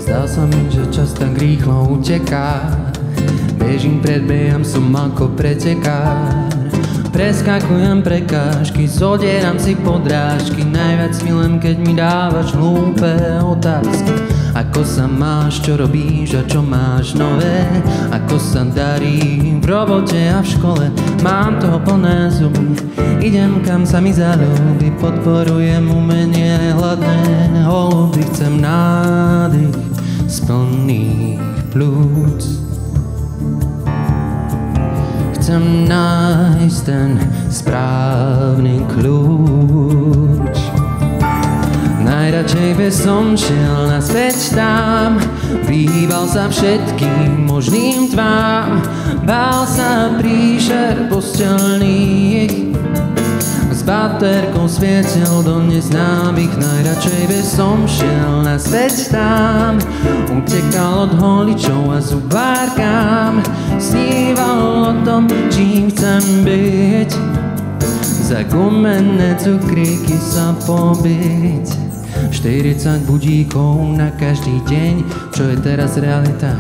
Zdá sa mi, že čas tak rýchlo uteká. Bežím, predbieham, som ako pretekár. Preskakujem prekážky, zodieram si podrážky. Najviac milujem, keď mi dávaš hlúpe otázky. Ako sa máš, čo robíš a čo máš nové? Ako sa darí v robote a v škole? Mám toho plné zuby, idem kam sa mi zaľúbi. Podporujem umenie hladné holuby. Chcem nádych z plných plúc. Chcem nájsť ten správny kľúč. Najradšej by som šiel naspäť tam, vyhýbal sa všetkým možným tvám, bál sa príšer postelných, s baterkou svietil do neznámych. Najradšej by som šiel naspäť tam, utekal od holičov a zubárkám, sníval o tom, čím chcem byť, za gumené cukríky sa pobiť. 40 budíkov na každý deň, čo je teraz realita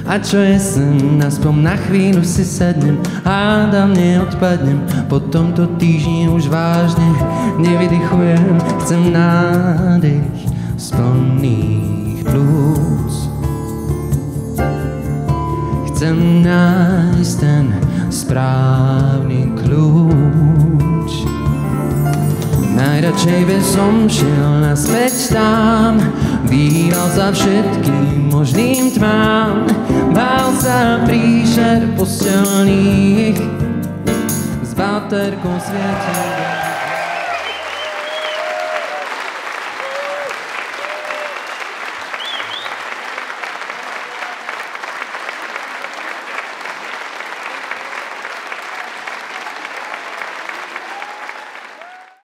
a čo je sen. Aspoň na chvíľu si sednem, hádam neodpadnem, po tomto týždni už vážne nevydychujem. Chcem nádych z plných plúc. Chcem nájsť ten správny kľúč. Najradšej by som šiel naspäť tam, vyhýbal sa všetkým možným tmám, bál sa príšer postelných, s baterkou svietil.